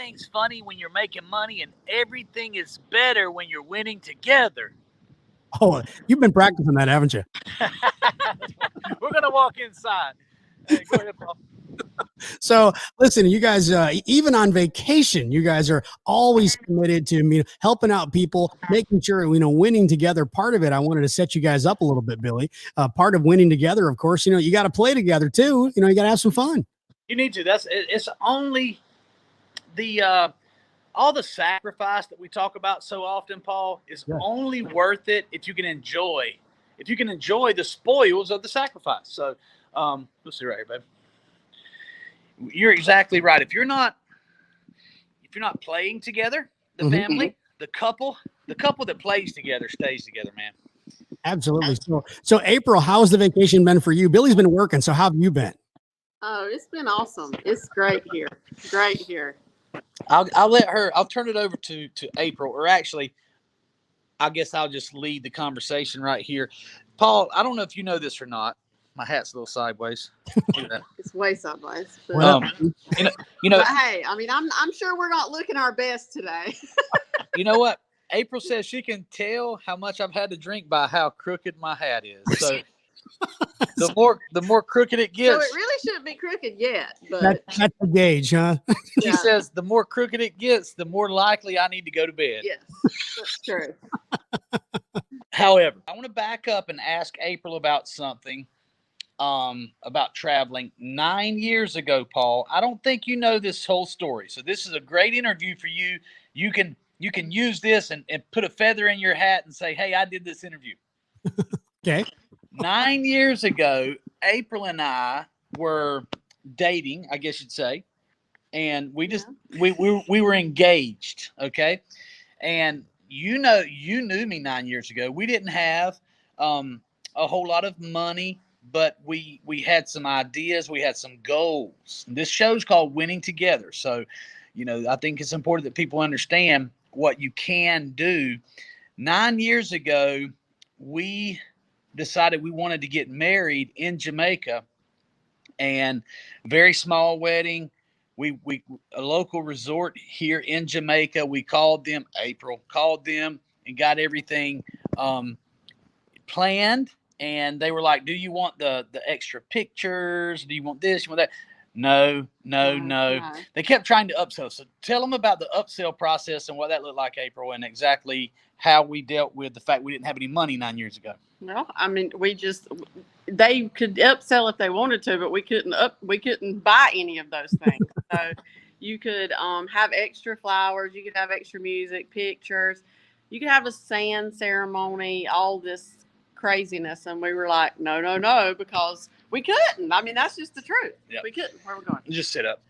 everything's funny when you're making money, and everything is better when you're winning together. Oh, you've been practicing that, haven't you? We're gonna walk inside. Hey, go ahead, Paul. So listen, you guys, even on vacation, you guys are always committed to helping out people, making sure winning together. Part of it, I wanted to set you guys up a little bit, Billy. Part of winning together, of course, you got to play together too. You got to have some fun. You need to. It's only the all the sacrifice that we talk about so often, Paul, is only worth it if you can enjoy the spoils of the sacrifice. So let's see right here, babe. You're exactly right. If you're not playing together, the family, the couple that plays together stays together, man. Absolutely. So April, how's the vacation been for you? Billy's been working, so how have you been? Oh, it's been awesome. It's great here. Great here. I'll let her. I'll turn it over to April, or actually, I guess I'll just lead the conversation right here. Paul, I don't know if you know this or not. My hat's a little sideways. It's way sideways. But, but hey, I mean, I'm sure we're not looking our best today. You know what? April says she can tell how much I've had to drink by how crooked my hat is. So the more crooked it gets. So it really shouldn't be crooked yet. But that's the gauge, huh? She says the more crooked it gets, the more likely I need to go to bed. Yes, that's true. However, I want to back up and ask April about something. About traveling 9 years ago, Paul. I don't think you know this whole story. So this is a great interview for you. You can use this and put a feather in your hat and say, hey, I did this interview. Okay. 9 years ago, April and I were dating, I guess you'd say. And we were engaged. Okay. And you knew me 9 years ago. We didn't have a whole lot of money, but we had some ideas. We had some goals. This show's called Winning Together. So, I think it's important that people understand what you can do. 9 years ago, we decided we wanted to get married in Jamaica, and very small wedding. We a local resort here in Jamaica. We called them. April called them and got everything planned. And they were like, do you want the extra pictures? Do you want this? You want that? No. They kept trying to upsell. So tell them about the upsell process and what that looked like, April, and exactly how we dealt with the fact we didn't have any money 9 years ago. Well, I mean, they could upsell if they wanted to, but we couldn't buy any of those things. So you could have extra flowers. You could have extra music, pictures. You could have a sand ceremony, all this craziness, and we were like, no, because we couldn't. I mean, that's just the truth. Yep. We couldn't. Where are we going? Just sit up.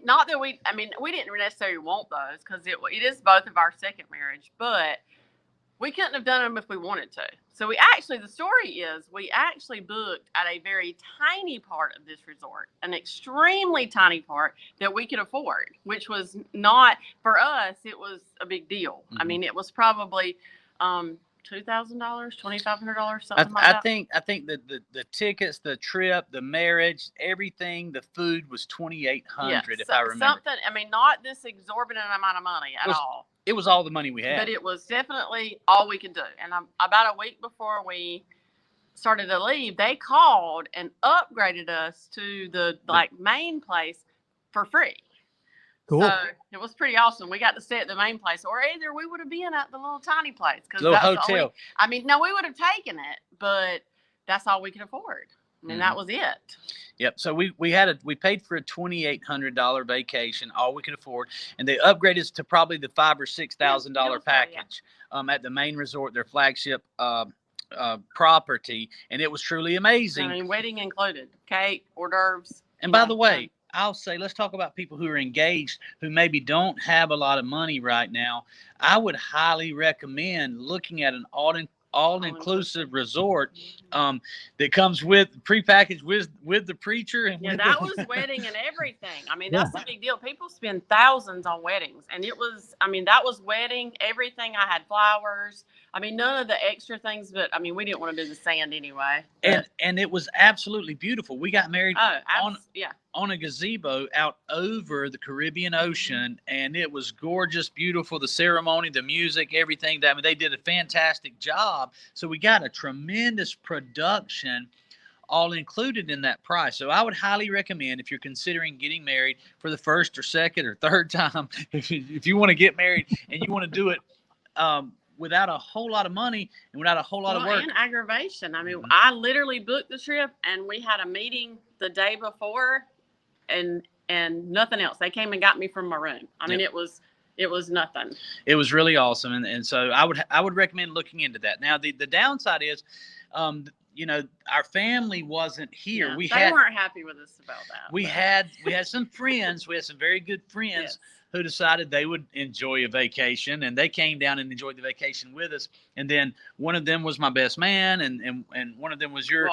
Not that we didn't necessarily want those, because it is both of our second marriage, but we couldn't have done them if we wanted to. So the story is we actually booked at a very tiny part of this resort, an extremely tiny part that we could afford, which was not, for us, it was a big deal. Mm-hmm. I mean, it was probably $2,000, $2,500, something like that. I think that the tickets, the trip, the marriage, everything, the food was $2,800 if I remember. Something. I mean, not this exorbitant amount of money at all. It was all the money we had, but it was definitely all we could do. And about a week before we started to leave, they called and upgraded us to the main place for free. Cool. So it was pretty awesome. We got to stay at the main place, or either we would have been at the little tiny place. Little hotel. No, we would have taken it, but that's all we could afford. I mean, that was it. Yep. So we paid for a $2,800 vacation, all we could afford, and they upgraded us to probably the $5,000 or $6,000 package at the main resort, their flagship property, and it was truly amazing. I mean, wedding included, cake, hors d'oeuvres. And by the way, I'll say, let's talk about people who are engaged who maybe don't have a lot of money right now. I would highly recommend looking at an all-inclusive resort that comes with prepackaged with the preacher. And that was wedding and everything. I mean, that's a big deal. People spend thousands on weddings, and that was wedding, everything. I had flowers. I mean, none of the extra things, but I mean, we didn't want to do the sand anyway. And it was absolutely beautiful. We got married on a gazebo out over the Caribbean Ocean, and it was gorgeous, beautiful. The ceremony, the music, everything. I mean, they did a fantastic job. So we got a tremendous production all included in that price. So I would highly recommend, if you're considering getting married for the first or second or third time, if you want to get married and you want to do it without a whole lot of money and without a whole lot of work. And aggravation. I mean, I literally booked the trip, and we had a meeting the day before, and nothing else. They came and got me from my room. I mean, it was nothing. It was really awesome, and so I would recommend looking into that. Now the downside is, our family wasn't here. Yeah, they weren't happy with us about that. We had some friends. We had some very good friends who decided they would enjoy a vacation, and they came down and enjoyed the vacation with us. And then one of them was my best man, and one of them was your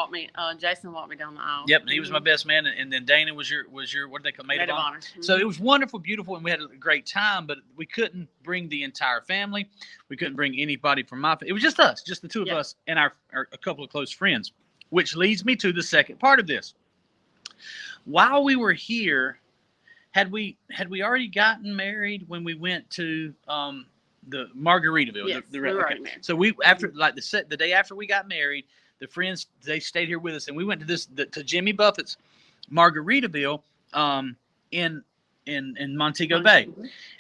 Jason walked me down the aisle. Yep, he was my best man, and then Dana was your what do they call maid of honor? So it was wonderful, beautiful, and we had a great time. But we couldn't bring the entire family. We couldn't bring anybody from my family. It was just us, just the two of us, and our a couple of close friends. Which leads me to the second part of this. While we were here, had we already gotten married when we went to the Margaritaville? Yes, we were already married. So we after the day after we got married, the friends, they stayed here with us, and we went to to Jimmy Buffett's Margaritaville in Montego Bay.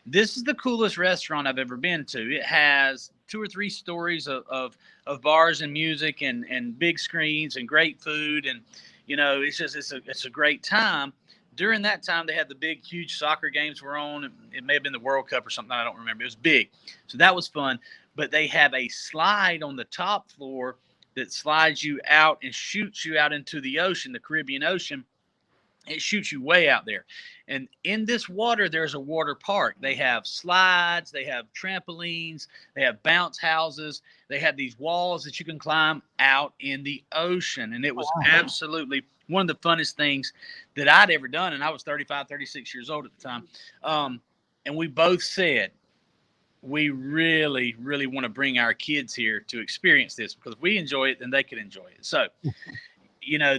This is the coolest restaurant I've ever been to. It has 2 or 3 stories of bars and music and big screens and great food, and it's a great time. During that time, they had the big, huge soccer games were on. It may have been the World Cup or something. I don't remember. It was big. So that was fun. But they have a slide on the top floor that slides you out and shoots you out into the ocean, the Caribbean Ocean. It shoots you way out there. And in this water, there's a water park. They have slides. They have trampolines. They have bounce houses. They have these walls that you can climb out in the ocean. And it was absolutely one of the funnest things that I'd ever done. And I was 35, 36 years old at the time. And we both said, we really, really want to bring our kids here to experience this, because if we enjoy it, then they can enjoy it. So,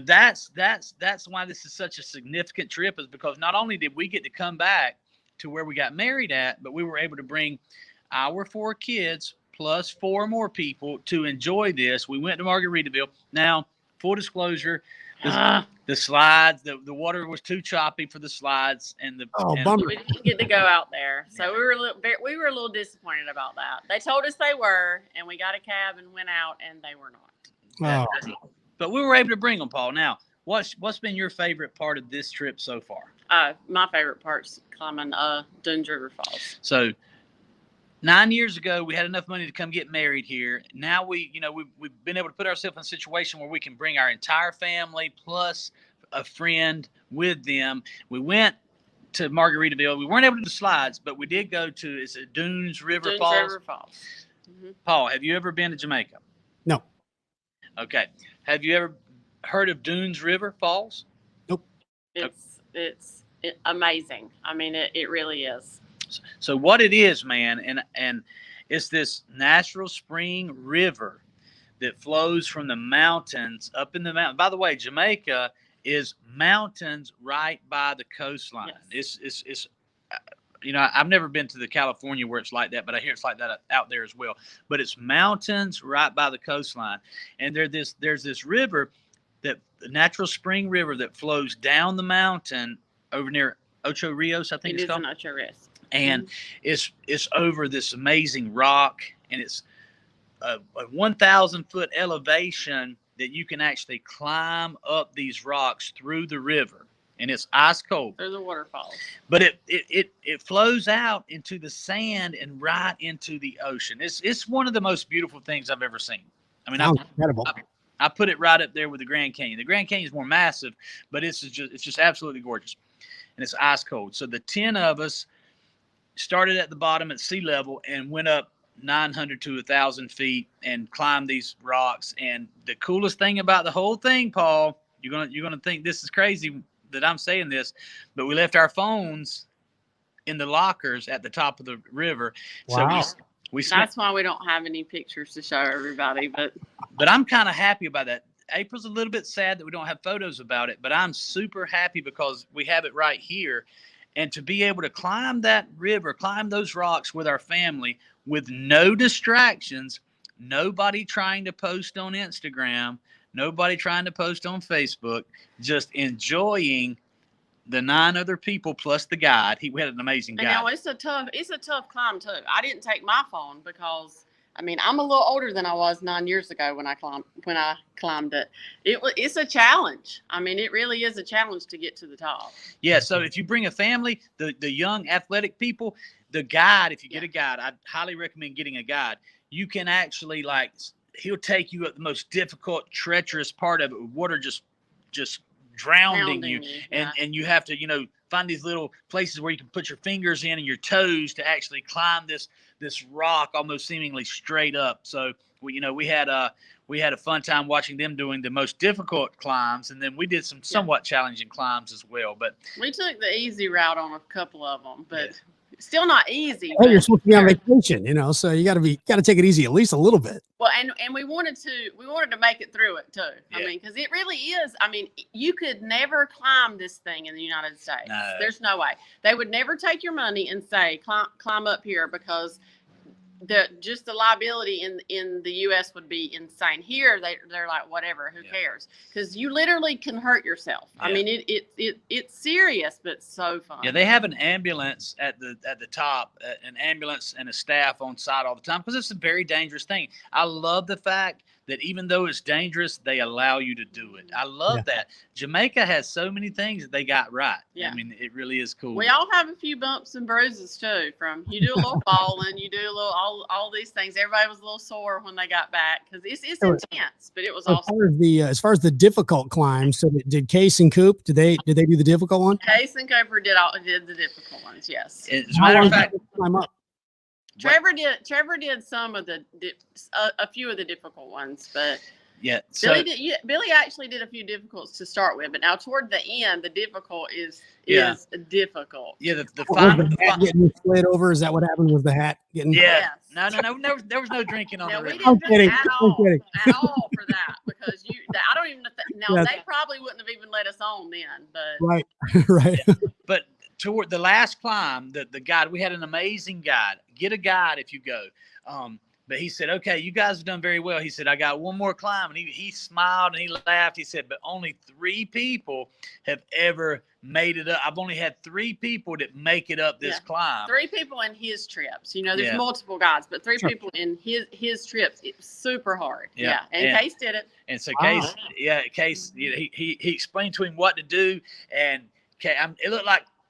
that's why this is such a significant trip, is because not only did we get to come back to where we got married at, but we were able to bring our 4 kids plus 4 more people to enjoy this. We went to Margaritaville. Now, full disclosure, the slides, the water was too choppy for the slides, and bummer. We didn't get to go out there, so we were a little disappointed about that. They told us they were, and we got a cab and went out, and they were not. But we were able to bring them, Paul. Now, what's been your favorite part of this trip so far? My favorite part's climbing Dunes River Falls. So 9 years ago, we had enough money to come get married here. Now we've been able to put ourselves in a situation where we can bring our entire family plus a friend with them. We went to Margaritaville. We weren't able to do the slides, but we did go to Dunes River Falls. Dunes River Falls. Mm-hmm. Paul, have you ever been to Jamaica? No. Okay. Have you ever heard of Dunes River Falls? Nope. It's amazing. I mean, it really is. So what it is, man, and it's this natural spring river that flows from the mountains up in the mountain. By the way, Jamaica is mountains right by the coastline. Yes. It's I've never been to the California where it's like that, but I hear it's like that out there as well. But it's mountains right by the coastline, and there's this river, the natural spring river that flows down the mountain over near Ocho Rios, I think it's called. Ocho Rios. And it's over this amazing rock, and it's a 1,000-foot elevation that you can actually climb up these rocks through the river, and it's ice cold. There's a waterfall. But it flows out into the sand and right into the ocean. It's one of the most beautiful things I've ever seen. I mean, incredible. I put it right up there with the Grand Canyon. The Grand Canyon is more massive, but it's just absolutely gorgeous, and it's ice cold. So the 10 of us started at the bottom at sea level and went up 900 to 1,000 feet and climbed these rocks. And the coolest thing about the whole thing, Paul, you're gonna think this is crazy that I'm saying this, but we left our phones in the lockers at the top of the river. Wow. So we that's why we don't have any pictures to show everybody. But I'm kind of happy about that. April's a little bit sad that we don't have photos about it, but I'm super happy because we have it right here. And to be able to climb that river, climb those rocks with our family with no distractions, nobody trying to post on Instagram, nobody trying to post on Facebook, just enjoying the 9 other people plus the guide. We had an amazing guide. And now it's a tough climb too. I didn't take my phone because I mean I'm a little older than I was 9 years ago when I climbed it. It's a challenge. I mean it really is a challenge to get to the top. Yeah. So if you bring a family, the young athletic people, the guide, if you get a guide, I'd highly recommend getting a guide. You can actually he'll take you at the most difficult, treacherous part of it with water just drowning you. And you have to, find these little places where you can put your fingers in and your toes to actually climb this rock almost seemingly straight up. So we had a fun time watching them doing the most difficult climbs, and then we did some somewhat challenging climbs as well. But we took the easy route on a couple of them, but still not easy. Hey, you're supposed to be on vacation, so you got to take it easy at least a little bit. Well, and we wanted to make it through it too. I mean, because it really is. I mean, you could never climb this thing in the United States. No. There's no way. They would never take your money and say climb up here because the liability in the U.S. would be insane. Here they're like whatever, who cares? Because you literally can hurt yourself. I mean it's serious, but so fun. Yeah, they have an ambulance at the top, an ambulance and a staff on site all the time because it's a very dangerous thing. I love the fact that even though it's dangerous, they allow you to do it. I love that. Jamaica has so many things that they got right. I mean, it really is cool. We all have a few bumps and bruises too. From you do a little falling, you do a little all these things. Everybody was a little sore when they got back because it's intense, but it was awesome. As far as the difficult climbs, so did Case and Coop? Did they do the difficult one? Case and Cooper did the difficult ones. Yes. As a matter of fact, climb up. Trevor did some of a few of the difficult ones, but Billy actually did a few difficults to start with, but now toward the end, the difficult is difficult. Yeah, the hat getting slid over. Is that what happened? Was the hat getting? Yeah. No. There was no drinking on the river. We didn't drink at all for that because I don't even know. They probably wouldn't have even let us on then, but right. But toward the last climb, the guide, we had an amazing guide. Get a guide if you go. But he said, okay, you guys have done very well. He said, I got one more climb. And he smiled and he laughed. He said, but only 3 people have ever made it up. I've only had 3 people that make it up this climb. 3 people in his trips. There's multiple guides, but 3 people in his trips. It's super hard. Yeah. And Case did it. And so Case, he explained to him what to do. And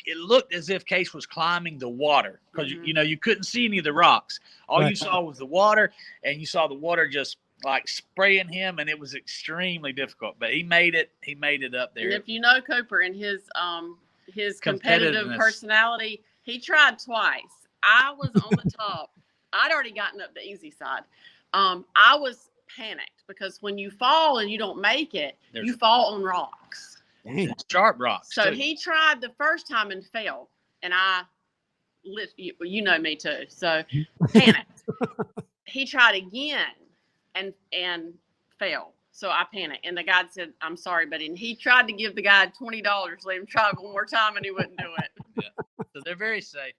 it looked as if Case was climbing the water because you couldn't see any of the rocks. All you saw was the water, and you saw the water just like spraying him, and it was extremely difficult. But he made it. He made it up there. And if you know Cooper and his competitive personality, he tried twice. I was on the top. I'd already gotten up the easy side. I was panicked because when you fall and you don't make it, you fall on rocks. Dang. Sharp rocks. So he tried the first time and failed, and you know me too. So panicked. He tried again and failed. So I panicked, and the guide said, "I'm sorry, buddy." And he tried to give the guy $20, let him try it one more time, and he wouldn't do it. So they're very safe.